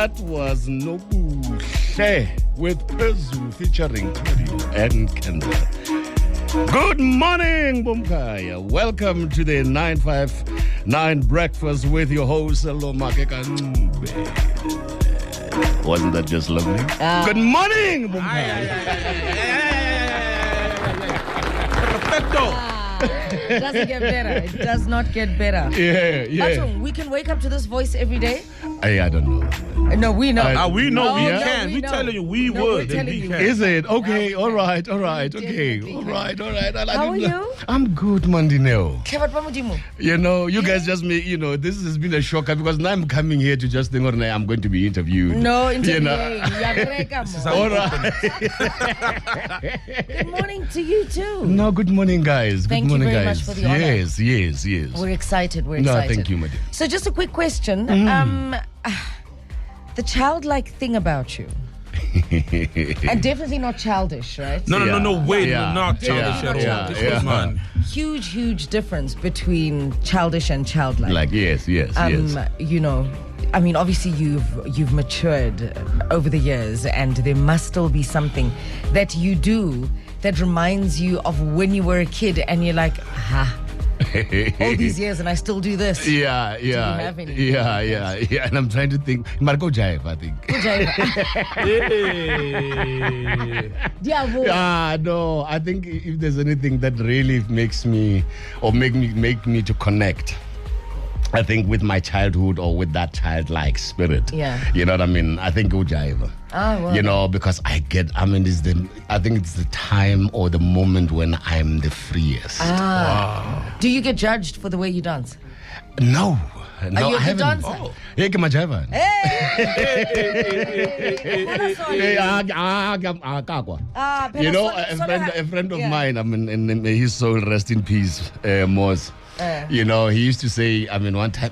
That was Nobuhle with Pezu featuring Cherryl and Kendra. Good morning, Bumkaya. Welcome to the 959 Breakfast with your host, Sello Maake Ka Ncube. Wasn't that just lovely? Good morning, Bumkaya. Perfecto. It doesn't get better. It does not get better. Yeah. Bathroom, we can wake up to this voice every day? I don't know. No, we know. We know we yeah. can. We telling you we No, would. we're And telling we you. can. Is it? Okay, Yeah, all right, we okay. definitely All can. right. How are you? I'm good, Dineo. Kevat Pamudimu. You know, you guys just make, this has been a shocker because now I'm coming here to just think, I'm going to be interviewed. No, You interviewing. know. All right. Good morning to you too. No, good morning, guys. Thank good you morning, very guys. much for the honor. Yes. We're excited. No, thank you, madam. So just a quick question. The childlike thing about you. And definitely not childish, right? No, wait, Yeah. no, not childish at all. Yeah. This was mine. Huge difference between childish and childlike. Like, yes. Obviously you've matured over the years, and there must still be something that you do that reminds you of when you were a kid, and you're like, all these years and I still do this. Yeah. you have any? Yeah. And I'm trying to think. Marco Jive, I think. No, I think if there's anything that really makes me or make me to connect, I think with my childhood or with that childlike spirit. Yeah. You know what I mean? I think Ujaiva. Well. Because I think it's the time or the moment when I'm the freest. Wow. Do you get judged for the way you dance? No, Are you a I good haven't. dancer? Oh. Hey, come on, Jaiva. You know, a friend of mine, and his soul rest in peace, Moss. He used to say, one time,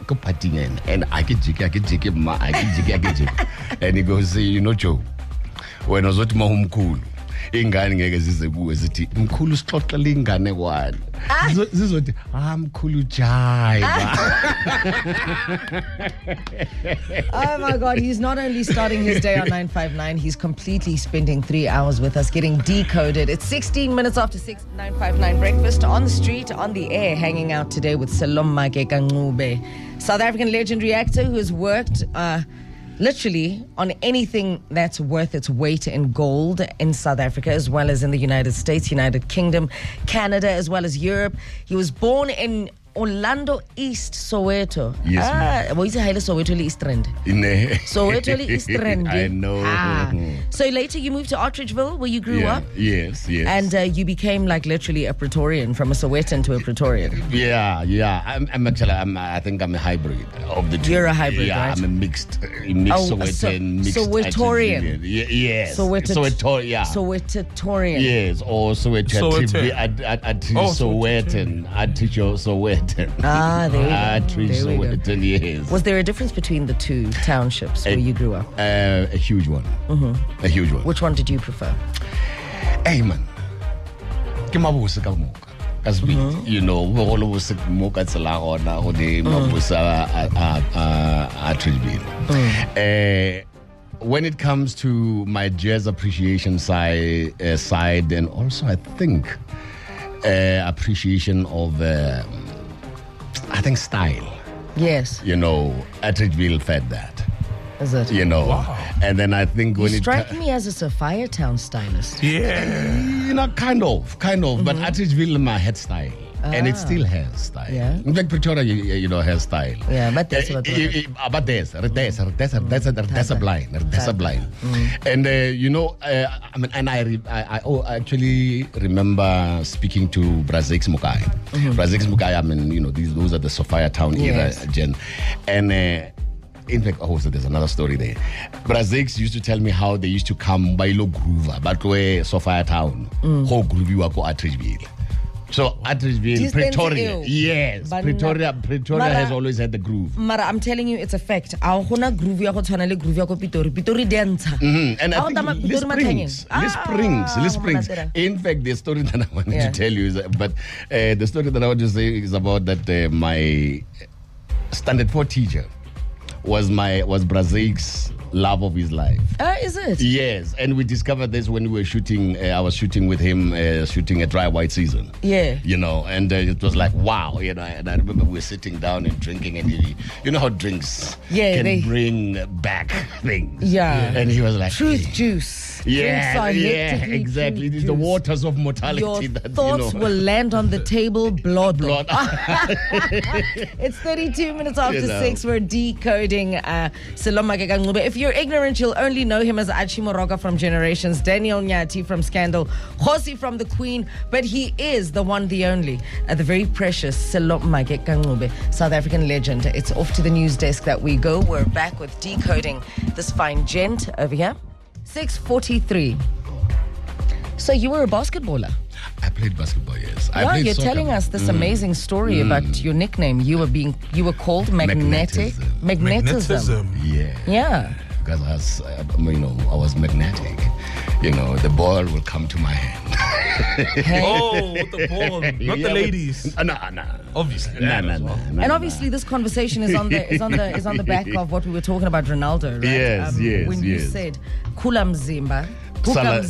go partying and I get jiggy, and he goes, Joe, when I was at my home cool, ingane ngeke zizebuwe zithi mkhulu sixoxele ingane kwani zizothi mkhulu jive. Oh my God, he's not only starting his day on 959, he's completely spending 3 hours with us getting decoded. It's 16 minutes after 6, 959 breakfast on the street, on the air, hanging out today with Sello Maake Ka Ncube, South African legendary actor who has worked literally on anything that's worth its weight in gold in South Africa, as well as in the United States, United Kingdom, Canada, as well as Europe. He was born in Orlando East, Soweto. Yes, ma'am. What is it? Soweto East Rand. Soweto East Rand. I know. So later you moved to Ottridgeville, where you grew up. Yes. And you became like literally a Praetorian, from a Sowetan to a Praetorian. Yeah. I think I'm a hybrid of the two. You're a hybrid, yeah, right? I'm a mixed Sowetan, mixed Sowetorian. Yes. Sowetorian. Yes, or Sowetan. I teach Sowetan. I teach you Sowetan. There we go. I teach Sowetan, yes. Was there a difference between the two townships where you grew up? A huge one. A huge one. Which one did you prefer? Hey, man. Ke mabuse ka moka. As we, all of us moka tsela gona go di mabuse a Cherryl. When it comes to my jazz appreciation side, and also I think appreciation of I think style. Yes. Cherryl fed that. Is it? Wow. And then I think when you strike me as a Sophia Town stylist. Yeah. Kind of. But Cherryl my head style. And it still has style. Yeah. In fact, Pretoria, has style. Yeah, but that's what. But there's a blind. And and I actually remember speaking to Brazix Mukai. Brazix Mukai, those are the Sophia Town era, Jen. And in fact, also there's another story there. Brazix used to tell me how they used to come by Lo Groover, but where Sophia Town, how groovy wako at Cherryl. So Ottridgeville, Pretoria. Yes, Pretoria has always had the groove. Mara, I'm telling you, it's a fact. And I think Lis Springs. In fact, the story that I wanted to tell you is, the story that I want to say is about that my standard 4 teacher was Brazil's love of his life. Is it? Yes, and we discovered this when we were shooting. I was shooting with him, shooting a dry white season. Yeah. And it was like wow, And I remember we were sitting down and drinking, and you know how drinks can bring back things. Yeah. And he was like, truth juice. Yeah, exactly. It is the waters of mortality. Your that thoughts will land on the table. Blood. Blood. It's 32 minutes after 6. We're decoding Sello Maake Ka Ncube. If you're ignorant, you'll only know him as Achimoroga from Generations, Daniel Nyati from Scandal, Khosi from The Queen, but he is the one, the only, the very precious Sello Maake Ka Ncube, South African legend. It's off to the news desk that we go. We're back with decoding this fine gent over here. 6:43. So you were a basketballer. I played basketball, yes. You're telling us this amazing story about your nickname. You were called Magnetism. Yeah. Because I was magnetic. The ball will come to my hand. Oh, the ball, not the ladies. No. Obviously. No. And obviously, this conversation is on the back of what we were talking about Ronaldo, right? Yes, when you said Kula Mzimba, Guga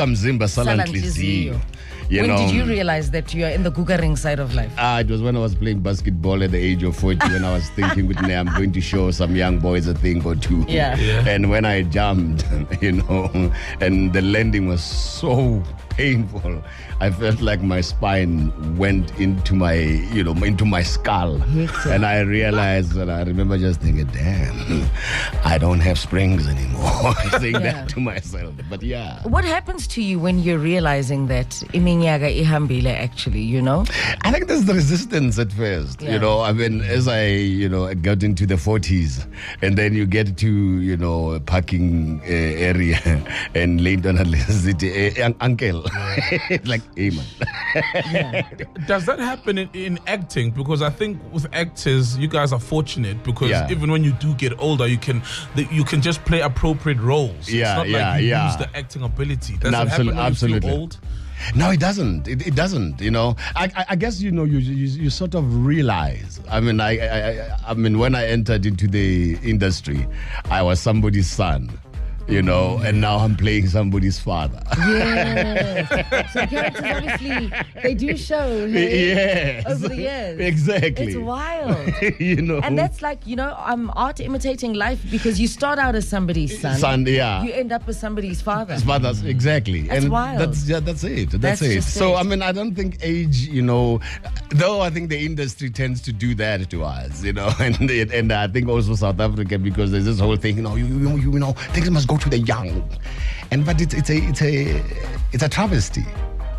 Mzimba, Sala Nhliziyo. When did you realize that you are in the Gugaring side of life? It was when I was playing basketball at the age of 40, when I was thinking, I'm going to show some young boys a thing or two. Yeah. And when I jumped, and the landing was so painful, I felt like my spine went into my skull. And I realized, and I remember just thinking, damn, I don't have springs anymore. Saying that to myself. But yeah. What happens to you when you're realizing that iminyaga ihambile actually, I think there's the resistance at first, as I, got into the 40s, and then you get to, a parking area, and later on, uncle, like, hey, man. Does that happen in acting? Because I think with actors, you guys are fortunate because even when you do get older, you can just play appropriate roles. It's not like you lose the acting ability. Does it happen when you feel old? No, it doesn't. It doesn't. I guess you sort of realize. I mean, when I entered into the industry, I was somebody's son. And now I'm playing somebody's father. Yes. So characters, obviously, they do show over the years. Exactly. It's wild. And that's like, art imitating life, because you start out as somebody's son. You end up as somebody's father. His father's, exactly. That's wild. That's it. That's it. So, I don't think age, though I think the industry tends to do that to us, and I think also South Africa, because there's this whole thing, things must go to the young, but it's a travesty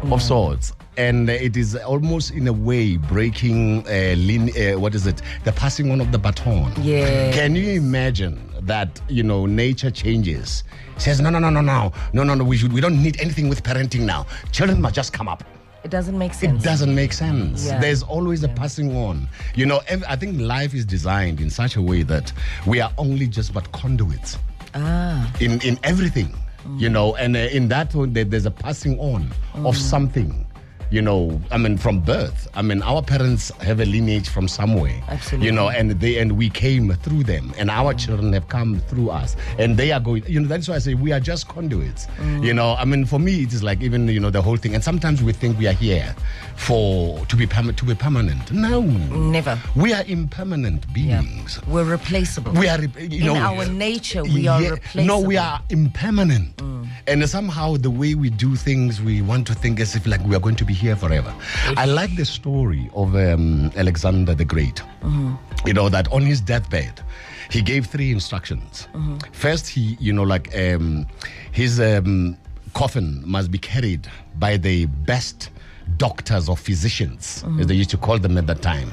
of sorts, and it is almost in a way breaking the passing on of the baton. Yeah. Can you imagine that nature changes, says no, we don't need anything with parenting now, children must just come up. It doesn't make sense. It doesn't make sense. Yeah. There's always a passing on. I think life is designed in such a way that we are only just but conduits. In everything, and in that one, there's a passing on of something, from birth. Our parents have a lineage from somewhere. Absolutely. And we came through them, and our children have come through us, and they are going, that's why I say we are just conduits. For me, it is like even, the whole thing, and sometimes we think we are here to be permanent. No. Never. We are impermanent beings. We're replaceable. We are, in our nature, we are replaceable. No, we are impermanent. And somehow the way we do things, we want to think as if like we are going to be here forever. I like the story of Alexander the Great. That on his deathbed, he gave 3 instructions. First, his coffin must be carried by the best doctors or physicians, as they used to call them at that time,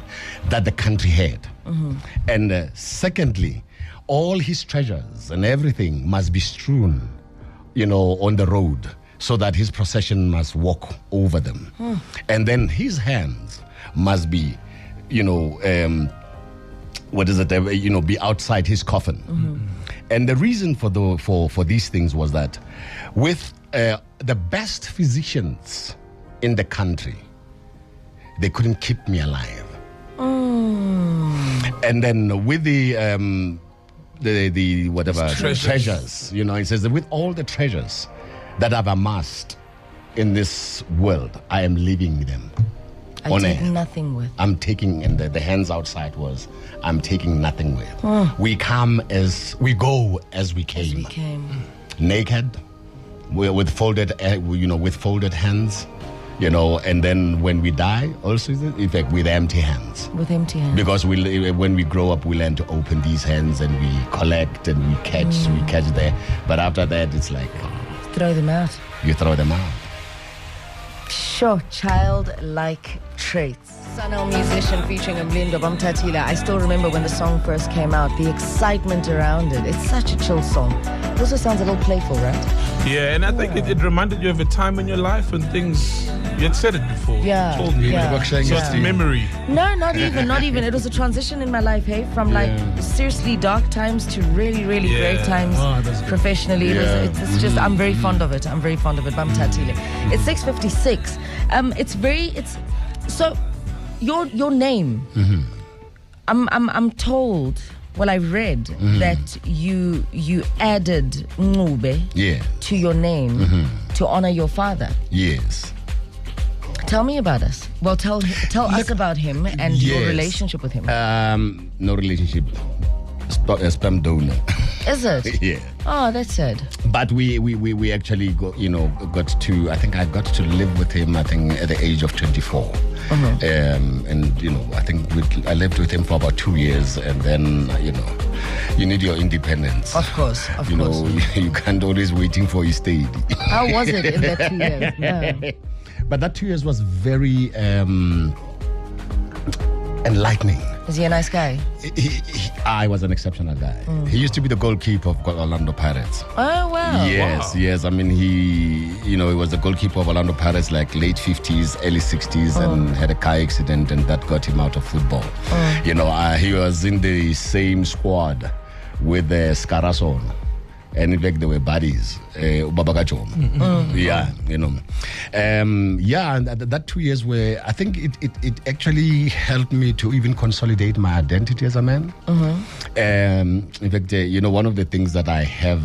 that the country had. And secondly, all his treasures and everything must be strewn, on the road, so that his procession must walk over them. And then his hands must be, be outside his coffin. And the reason for these things was that with the best physicians in the country, they couldn't keep me alive. And then with the the whatever treasures. You know, it says that with all the treasures that I've amassed in this world, I am leaving them. I take nothing with. I'm taking, and the hands outside was, I'm taking nothing with. We go as we came. Naked, with folded hands, you know, and then when we die, also, in fact, with empty hands. With empty hands. Because when we grow up, we learn to open these hands and we collect and we catch there. But after that, it's like... Throw them out. You throw them out. Sure, childlike traits. Sanel musician featuring Mlindo Bamtatila. I still remember when the song first came out, the excitement around it. It's such a chill song. It also sounds a little playful, right? Yeah, and I think it reminded you of a time in your life when things, you had said it before. Yeah. Told me. Yeah. So it's memory. No, not even. It was a transition in my life, hey, from like seriously dark times to really, really great times professionally. It's just, I'm very fond of it. Bamtatile. It's 6:56. So your name. I'm told. Well, I read that you added Ncube to your name to honor your father. Yes. Tell me about us. Well, tell us about him and your relationship with him. No relationship. Sperm donor. Is it? Yeah. Oh, that's sad. But we actually got to, I think I got to live with him, I think, at the age of 24. And, you know, I think I lived with him for about 2 years, and then, you know, you need your independence. Of course. You know, you can't always waiting for his stay. How was it in that 2 years? Yeah. But that 2 years was very enlightening. Is he a nice guy? I was an exceptional guy. He used to be the goalkeeper of Orlando Pirates. Oh, wow. Yes. I mean, he was the goalkeeper of Orlando Pirates, like late 50s, early 60s, and had a car accident, and that got him out of football. You know, he was in the same squad with Scarason. And in fact, they were buddies. Yeah, you know. And that 2 years where I think it actually helped me to even consolidate my identity as a man. In fact, you know, one of the things that I have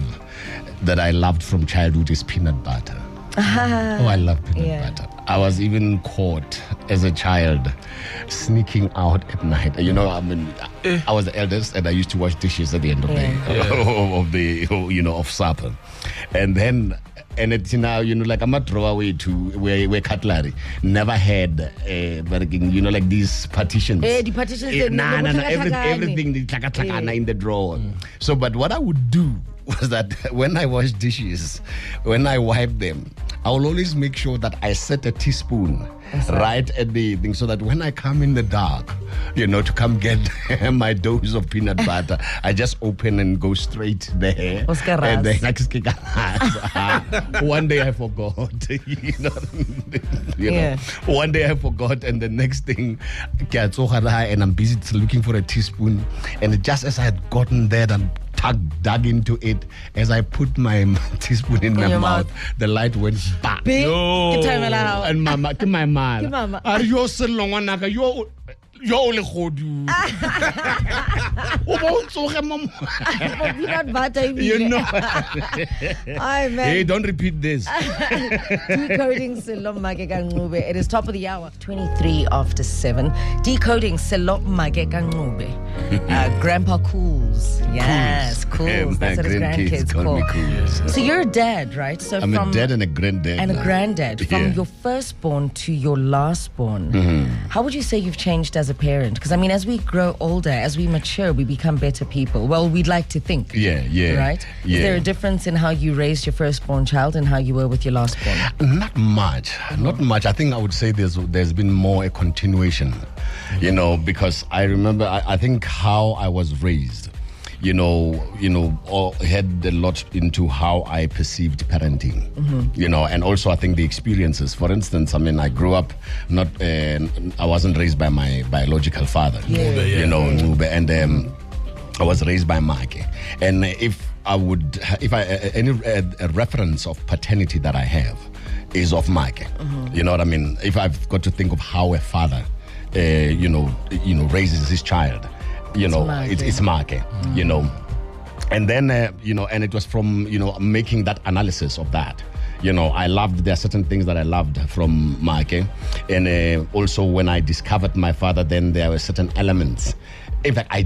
that I loved from childhood is peanut butter. I love peanut butter. I was even caught as a child sneaking out at night. You know, I mean, I was the eldest, and I used to wash dishes at the end of of supper, and then. And it's now, you know, like I'm not throwaway to where cutlery. Never had, you know, like these partitions. The partitions. Everything in the drawer. So, but what I would do was that when I wash dishes, when I wipe them, I will always make sure that I set a teaspoon right at the thing, so that when I come in the dark, you know, to come get my dose of peanut butter, I just open and go straight there. And then one day I forgot. One day I forgot, and the next thing, and I'm busy looking for a teaspoon, and just as I had gotten there and dug into it, as I put my teaspoon in my mouth, the light went back. And my mama, are you so long? You're only hold you. You know. Hey, don't repeat this. Decoding Sello Maake Ka Ncube. It is top of the hour. 7:23. Decoding Sello Maake Ka Ncube. Grandpa Cools. Yes, Cools. That's what his grandkids call. So you're a dad, right? So I'm a dad and a granddad. And a granddad. From your firstborn to your lastborn. How would you say you've changed as a parent? Because I mean, as we grow older, as we mature, we become better people. Well, we'd like to think. Right? Is there a difference in how you raised your firstborn child and how you were with your lastborn? Not much. I think I would say there's been more a continuation, you know, because I remember, I think how I was raised, you know, had a lot into how I perceived parenting, you know, and also I think the experiences. For instance, I mean, I grew up I wasn't raised by my biological father, Ncube, and I was raised by Maake. And any reference of paternity that I have is of Maake. You know what I mean? If I've got to think of how a father, raises his child, it's Maake, you know. And then, and it was from, making that analysis of that. There are certain things that I loved from Maake. And also when I discovered my father, then there were certain elements. In fact, I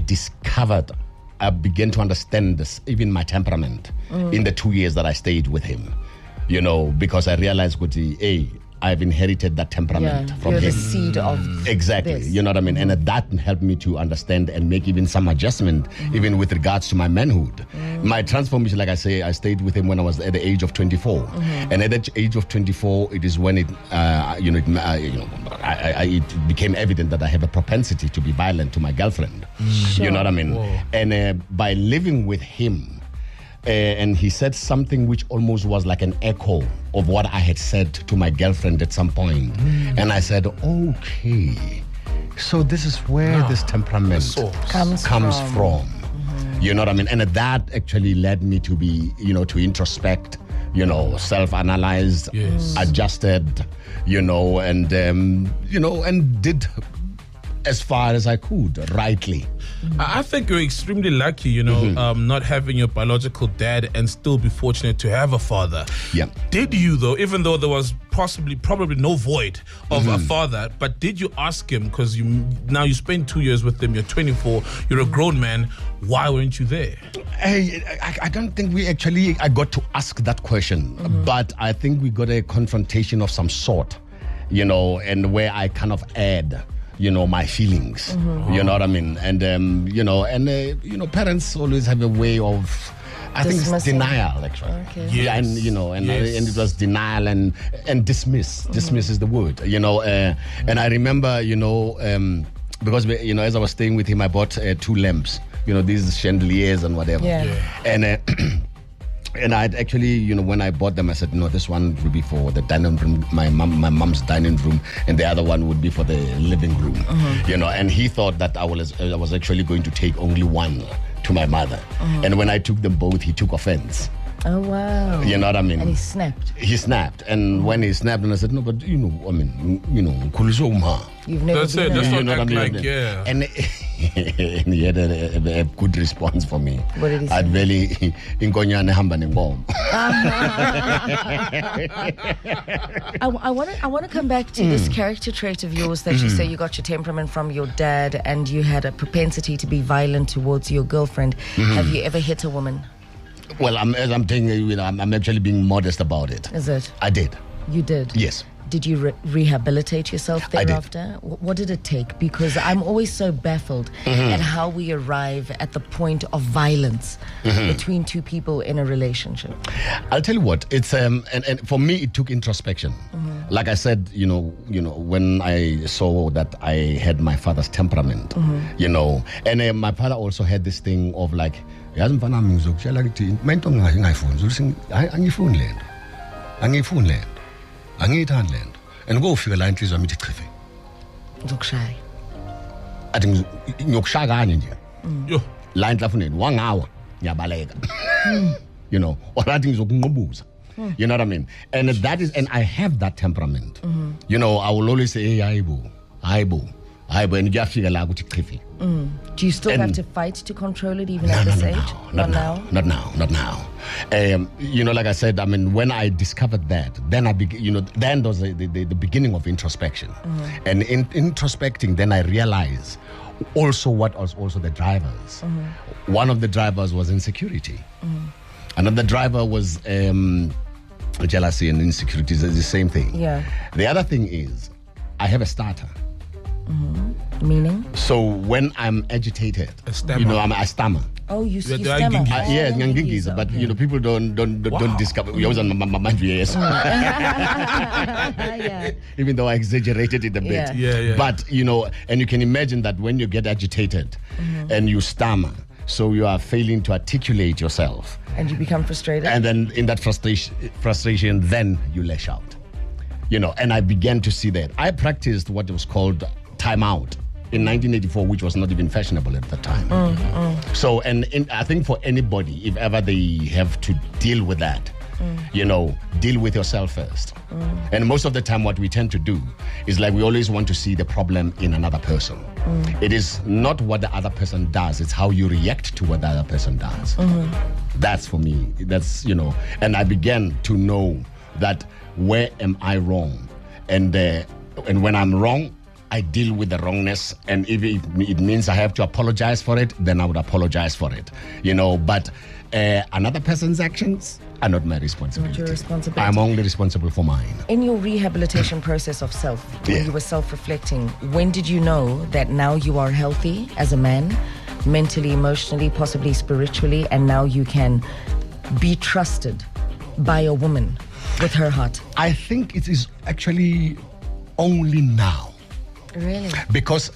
began to understand this, even my temperament, in the 2 years that I stayed with him. Because I realized, I've inherited that temperament from you're him. The seed of exactly. this. You know what I mean? And that helped me to understand and make even some adjustment, even with regards to my manhood. My transformation, like I say, I stayed with him when I was at the age of 24. And at that age of 24, it is when it became evident that I have a propensity to be violent to my girlfriend. Sure. You know what I mean? Whoa. And by living with him, and he said something which almost was like an echo of what I had said to my girlfriend at some point. And I said, okay, so this is where this temperament comes from. You know what I mean? And that actually led me to be, to introspect, self-analyzed, adjusted, and did as far as I could, rightly. I think you're extremely lucky, not having your biological dad and still be fortunate to have a father. Yeah. Did you, though, even though there was probably no void of a father, but did you ask him, because now you spent 2 years with him, you're 24, you're a grown man, why weren't you there? I don't think I got to ask that question, but I think we got a confrontation of some sort, and where I kind of add my feelings. You know what I mean? And parents always have a way of, I think it's denial, actually. Okay. Yes. Yeah, and it was denial and dismiss. Dismiss is the word. And I remember, because as I was staying with him, I bought 2 lamps. These chandeliers and whatever. And and I'd actually, when I bought them, I said, no, this one will be for the dining room, my mom's dining room, and the other one would be for the living room. And he thought that I was actually going to take only one to my mother. And when I took them both, he took offense. Oh, wow. You know what I mean? And he snapped. He snapped. And when he snapped, and I said, no, but, You've never That's been it. That's there. not act like, yeah. And he had a good response for me. What did he say? I'd really, inkonyane hamba nenkomo. I want to come back to this character trait of yours that you say you got your temperament from your dad and you had a propensity to be violent towards your girlfriend. Have you ever hit a woman? Well, as I'm telling you, I'm actually being modest about it. Is it? I did. You did? Yes. Did you rehabilitate yourself thereafter? What did it take? Because I'm always so baffled at how we arrive at the point of violence between two people in a relationship. I'll tell you what, it's and for me it took introspection. Like I said, when I saw that I had my father's temperament, and my father also had this thing of like, angiyithandi le nto and kofika la inhliziyo yami ithi chife Ngizokushaya. athi ngiyokushaya kanye nje Yo. la enhlafuneni wangawa ngiyabaleka or athi ngizokunqubuza. You know what I mean? And and I have that temperament. I will always say, hey, hayibo, and kuyafika la ukuthi chife. Do you still have to fight to control it even at this age? Not now. Like I said, I mean, when I discovered that, then then was the beginning of introspection. And in introspecting, then I realized also what was also the drivers. One of the drivers was insecurity. Another driver was jealousy and insecurity. It's the same thing. Yeah. The other thing is, I have a starter. Meaning? So when I'm agitated, I stammer. Oh, you stammer. Yeah, ngangingiza, but people don't discover. Yes. Even though I exaggerated it a bit. Yeah. But and you can imagine that when you get agitated and you stammer, so you are failing to articulate yourself. And you become frustrated. And then in that frustration, then you lash out. And I began to see that. I practiced what was called timeout in 1984, which was not even fashionable at the time. So, I think for anybody, if ever they have to deal with that, You know, deal with yourself first. And most of the time what we tend to do is like we always want to see the problem in another person. It is not what the other person does, it's how you react to what the other person does. That's for me. That's, you know, and I began to know that where am I wrong? And when I'm wrong, I deal with the wrongness, and if it means I have to apologize for it, then I would apologize for it, you know. But another person's actions are not my responsibility. Not your responsibility. I'm only responsible for mine. In your rehabilitation process of self, when you were self-reflecting, when did you know that now you are healthy as a man, mentally, emotionally, possibly spiritually, and now you can be trusted by a woman with her heart? I think it is actually only now. Really? Because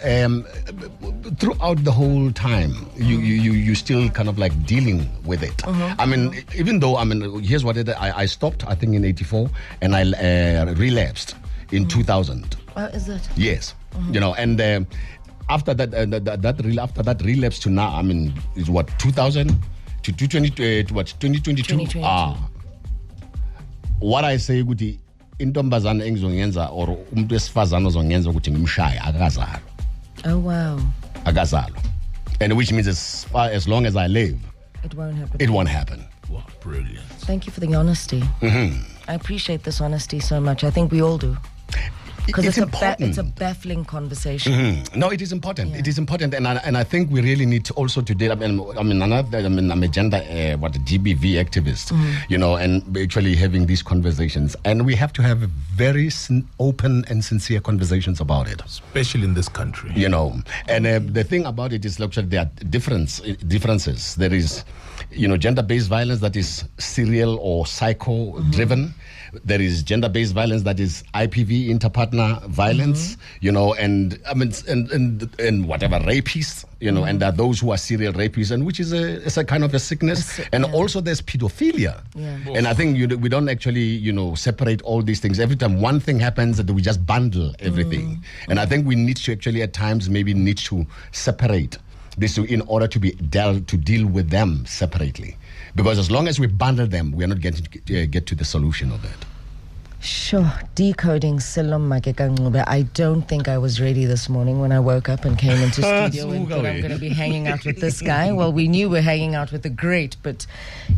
throughout the whole time, you still kind of like dealing with it. I mean, even though, here's what I stopped, I think in 84, and I relapsed in 2000. Is it? Yes. You know, and after that, after that relapse to now, is what, 2000 to 2022? 2022. What I say, Guti, intombazana engizongenza or umuntu wesifazana ozongenza ukuthi ngimshaye akazalo. Oh wow. Akazalo. And which means as long as I live, it won't happen. It won't happen. Wow, brilliant. Thank you for the honesty. I appreciate this honesty so much. I think we all do. Because it's a baffling conversation. No, it is important. Yeah. It is important, and I think we really need to also today. I'm a gender GBV activist, you know, and actually having these conversations, and we have to have very open and sincere conversations about it, especially in this country. You know, and the thing about it is, actually, there are differences. There is, you know, gender-based violence that is serial or psycho-driven. There is gender-based violence that is IPV, interpartner violence, you know, and whatever, rapists, you know, and there are those who are serial rapists, and which is a kind of a sickness. And also there's pedophilia. Yeah. And I think we don't actually, you know, separate all these things. Every time one thing happens, we just bundle everything. And I think we need to actually at times maybe need to separate this in order to deal with them separately. Because as long as we bundle them, we are not getting to get to the solution of it. Sure. Decoding Sello Maake Ka Ncube. I don't think I was ready this morning when I woke up and came into studio and thought I'm going to be hanging out with this guy. Well, we knew we're hanging out with the great, but,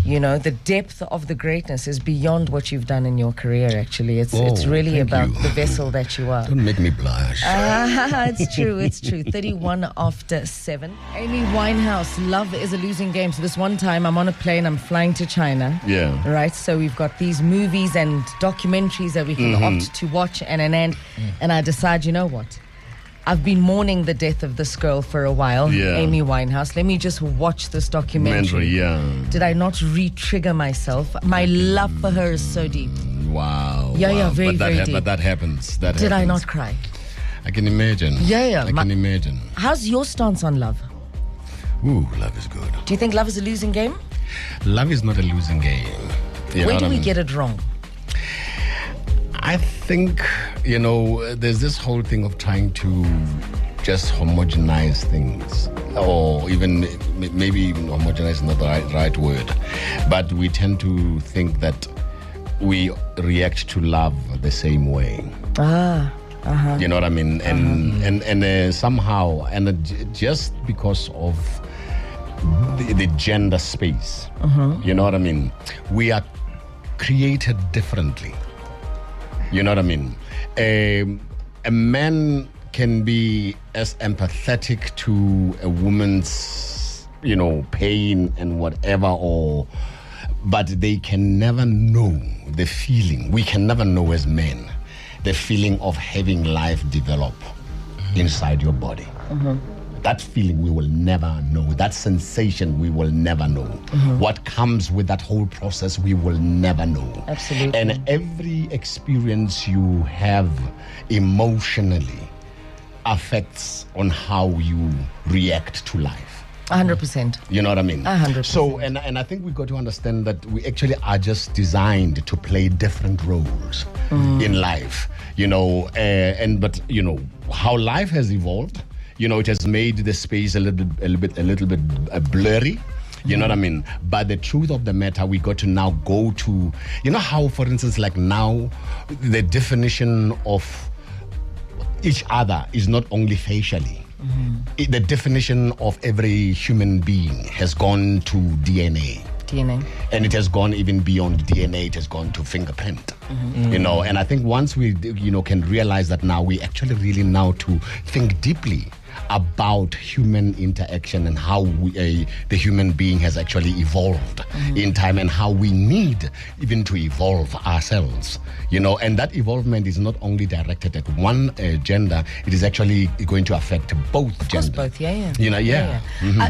you know, the depth of the greatness is beyond what you've done in your career, actually. It's really about the vessel that you are. Don't make me blush. It's true. It's true. 31 after 7. Amy Winehouse, Love is a Losing Game. So this one time I'm on a plane, I'm flying to China. Yeah. Right? So we've got these movies and documentaries that we can opt to watch and I decide, you know what? I've been mourning the death of this girl for a while, Amy Winehouse. Let me just watch this documentary. Did I not re-trigger myself? My love for her is so deep. Wow. Very deep. But that happens. Did I not cry? I can imagine. I can imagine. How's your stance on love? Ooh, love is good. Do you think love is a losing game? Love is not a losing game. Where do we get it wrong? I think, you know, there's this whole thing of trying to just homogenize things, or even maybe homogenize is not the right word, but we tend to think that we react to love the same way. You know what I mean? And somehow, just because of the gender space, you know what I mean? We are created differently. You know what I mean? A man can be as empathetic to a woman's, you know, pain and whatever, but they can never know the feeling. We can never know as men the feeling of having life develop inside your body. That feeling we will never know. That sensation we will never know. What comes with that whole process we will never know. Absolutely. And every experience you have emotionally affects on how you react to life. 100%. You know what I mean? 100%. So, and I think we got to understand that we actually are just designed to play different roles in life. You know, but you know how life has evolved. You know, it has made the space a little bit blurry. You know what I mean? But the truth of the matter, we got to now go to, you know how, for instance, like now, the definition of each other is not only facially. The definition of every human being has gone to DNA. And it has gone even beyond DNA. It has gone to fingerprint. You know, and I think once we, you know, can realize that now, we actually really now to think deeply about human interaction and how the human being has actually evolved in time, and how we need even to evolve ourselves, you know. And that evolvement is not only directed at one gender, it is actually going to affect both genders. Both, yeah. You know,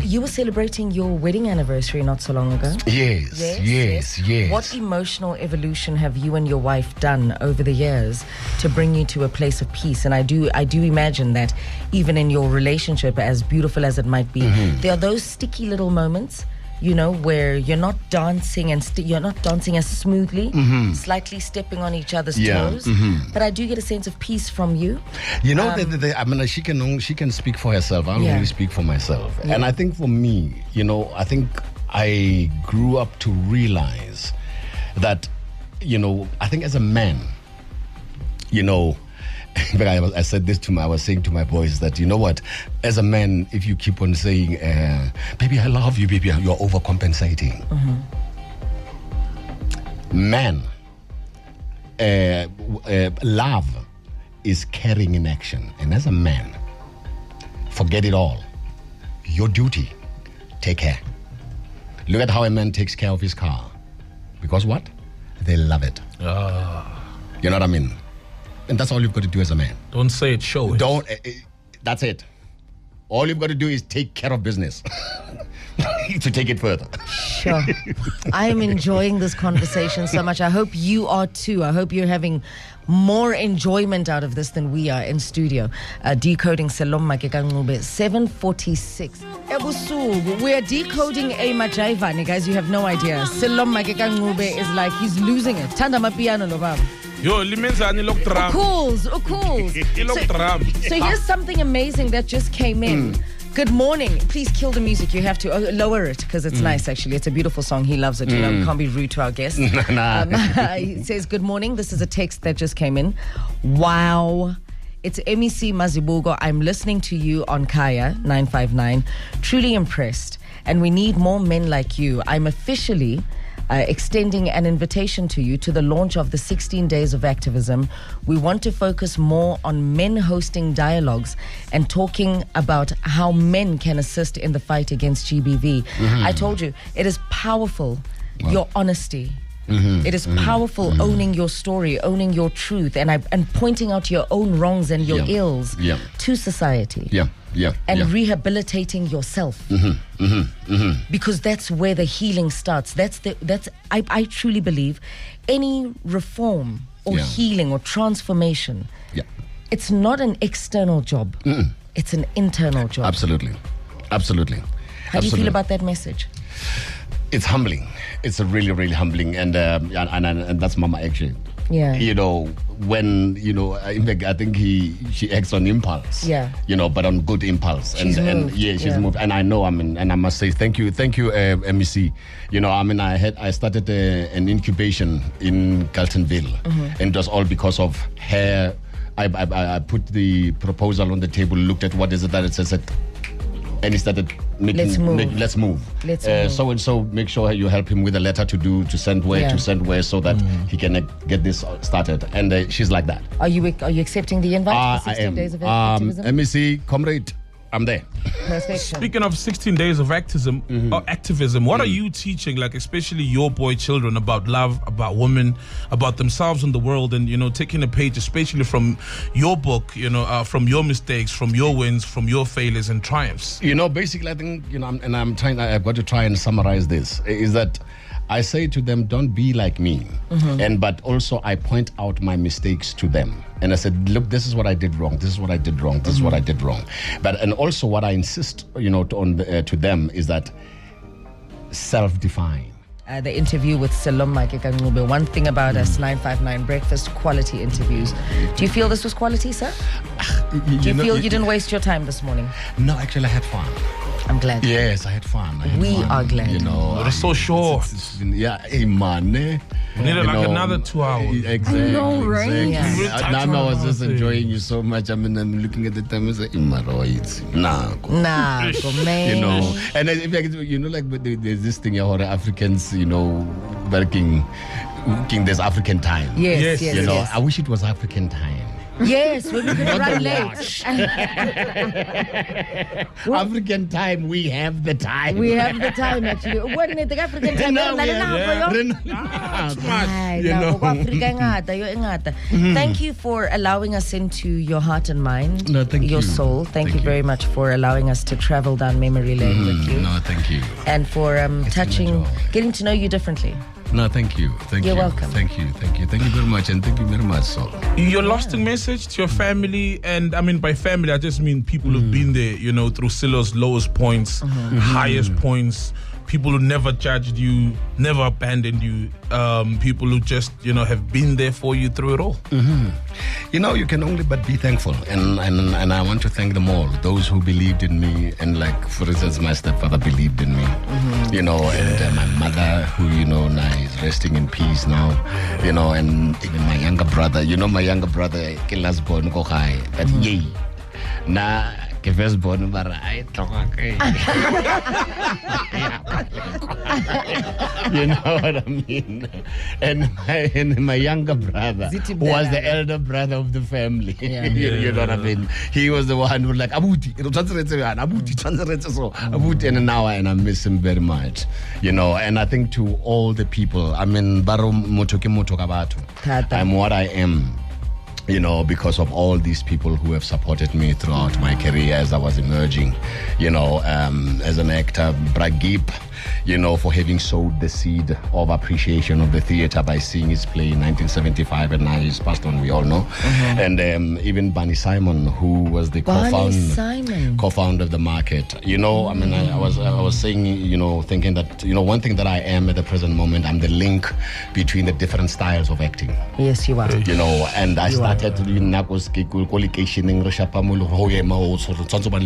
you were celebrating your wedding anniversary not so long ago. Yes. What emotional evolution have you and your wife done over the years to bring you to a place of peace? And I do imagine that even in your relationship, as beautiful as it might be, there are those sticky little moments, you know, where you're not dancing and you're not dancing as smoothly, slightly stepping on each other's toes. But I do get a sense of peace from you. You know, I mean, she can speak for herself. I only speak for myself. And I think for me, you know, I think I grew up to realize that, you know, I think as a man, you know, I said this I was saying to my boys that, you know what, as a man, if you keep on saying, baby, I love you, baby, you're overcompensating. Man, love is caring in action. And as a man, forget it all. Your duty, take care. Look at how a man takes care of his car. Because what? They love it. You know what I mean? And that's all you've got to do as a man. Don't say it, show it. That's it. All you've got to do is take care of business to take it further. Sure. I am enjoying this conversation so much. I hope you are too. I hope you're having more enjoyment out of this than we are in studio. Decoding Sello Maake Ka Ncube, 7:46. Ebusuku, we are decoding a Majaivani, guys. You have no idea. Sello Maake Ka Ncube is like he's losing it. Tanda mapiano lo baba. Yo, limenzani lok drum. So here's something amazing that just came in. Good morning. Please kill the music. You have to lower it because it's nice, actually. It's a beautiful song. He loves it. You know, we can't be rude to our guests. He says, good morning. This is a text that just came in. Wow. It's MEC Mazibugo. I'm listening to you on Kaya 959. Truly impressed. And we need more men like you. I'm officially extending an invitation to you to the launch of the 16 Days of Activism. We want to focus more on men hosting dialogues and talking about how men can assist in the fight against GBV. I told you, it is powerful, your honesty. It is powerful owning your story, owning your truth, and pointing out your own wrongs and your ills to society. And rehabilitating yourself. Because that's where the healing starts. I truly believe any reform or healing or transformation, it's not an external job. It's an internal job. Absolutely. How do you feel about that message? It's humbling. It's a really, really humbling, and that's Mama actually. Yeah. You know, when, you know, in fact, I think she acts on impulse. Yeah. You know, but on good impulse. She's moved. She's moved. And I know, and I must say thank you, MEC. You know, I started an incubation in Carltonville, and it was all because of her. I put the proposal on the table, looked at what is it that it says, and he started let's move. So and so, make sure you help him with a letter to send where so that he can get this started. And she's like that. Are you accepting the invite for 16 Days of Activism? MEC, comrade, I'm there. Perfection. Speaking of 16 days of activism, what are you teaching, like especially your boy children, about love, about women, about themselves and the world, and, you know, taking a page especially from your book, you know, from your mistakes, from your wins, from your failures and triumphs? You know, basically, I think, you know, I've got to try and summarize this, is that I say to them, don't be like me. But also I point out my mistakes to them. And I said, look, this is what I did wrong. This is what I did wrong. This is what I did wrong. And also what I insist, you know, to them is that self-define. The interview with Sello Maake Ka Ncube. One thing about us, 959 Breakfast, quality interviews. Do you feel this was quality, sir? Do you feel you didn't waste your time this morning? No, actually, I had fun. I'm glad. Yes, I had fun. We are glad. You know, it's so short. Yeah, hey man. We needed like another 2 hours. Exactly. I know, right? Exactly. Yeah. Now I was just enjoying you so much. I mean, I'm looking at the time and saying, nah, go man. You know, and like there's this thing here, Africans, working this African time. Yes. You know, I wish it was African time. Yes, when we could run late. African time, we have the time. We have the time, actually. When the African time, Thank you for allowing us into your heart and mind, your soul. Thank you very much for allowing us to travel down memory lane with you. No, thank you. And for getting to know you differently. No, thank you. You're welcome. Thank you very much, and thank you very much, Sol. Your lasting message to your family, and I mean by family, I just mean people who've been there, through Sello's lowest points, highest points, people who never judged you, never abandoned you, people who just, have been there for you through it all. You can only but be thankful, and I want to thank them all, those who believed in me, and like, for instance, my stepfather believed in me, and my mother, who, now is resting in peace now, and even my younger brother, my younger brother, Kilasborn Kohai, that yay, na Kevesborn Barai, you know what I mean? And my younger brother was the elder brother of the family. Yeah. You know what I mean? He was the one who was like, Abuti, and now I miss him very much. And I think to all the people, I mean, I'm what I am. Because of all these people who have supported me throughout my career as I was emerging, as an actor, Bragip, for having sowed the seed of appreciation of the theater by seeing his play in 1975, and now he's passed on, we all know. And even Barney Simon, who was the co-founder of the market. I mean, I was saying, thinking that, one thing that I am at the present moment, I'm the link between the different styles of acting. Yes, you are. And I started in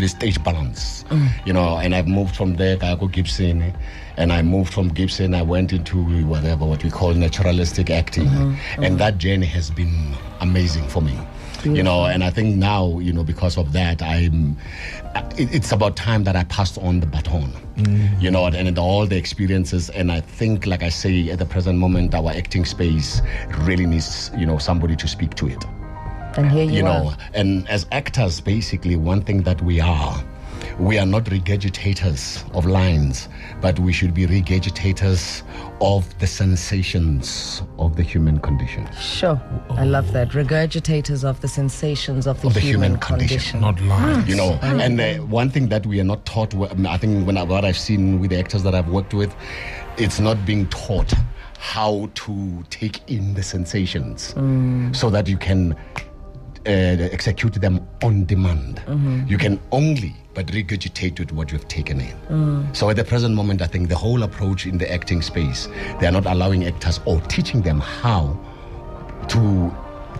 stage balance. And I've moved from there, I go Gibson. And I moved from Gibson, I went into what we call naturalistic acting. And that journey has been amazing for me. And I think now, because of that, it's about time that I passed on the baton, and all the experiences. And I think, like I say, at the present moment, our acting space really needs, somebody to speak to it. And here you are. And as actors, basically, one thing that we are not regurgitators of lines, but we should be regurgitators of the sensations of the human condition. Sure. I love that. Regurgitators of the sensations of the human condition. Not lines. And one thing that we are not taught, I think what I've seen with the actors that I've worked with, it's not being taught how to take in the sensations so that you can execute them on demand. You can only but regurgitate with what you've taken in. So at the present moment, I think the whole approach in the acting space, they are not allowing actors or teaching them how to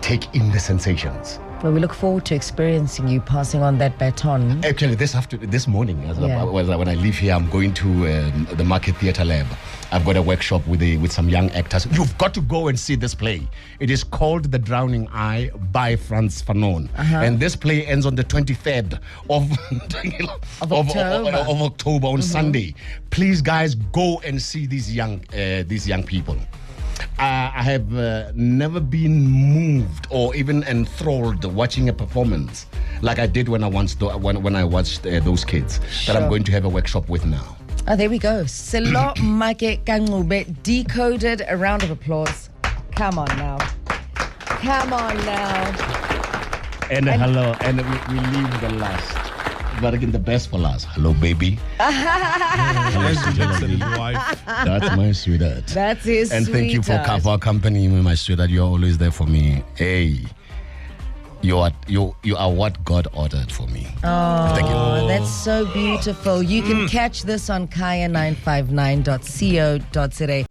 take in the sensations. Well, we look forward to experiencing you passing on that baton. Actually, this morning, when I leave here, I'm going to the Market Theatre Lab. I've got a workshop with some young actors. You've got to go and see this play. It is called The Drowning Eye by Frans Fanon. And this play ends on the 23rd of October on Sunday. Please, guys, go and see these young people. I have never been moved or even enthralled watching a performance like I did when I watched those kids that I'm going to have a workshop with now. Oh, there we go. Sello Maake Ka Ncube, Decoded. A round of applause. Come on now. And hello, and we leave the last. But again, the best for last. Hello, baby. That's my sweetheart. That's his and sweetheart. Thank you for our company, my sweetheart. You're always there for me. Hey, you are what God ordered for me. Oh, thank you. That's so beautiful. You can catch this on kaya959.co.za.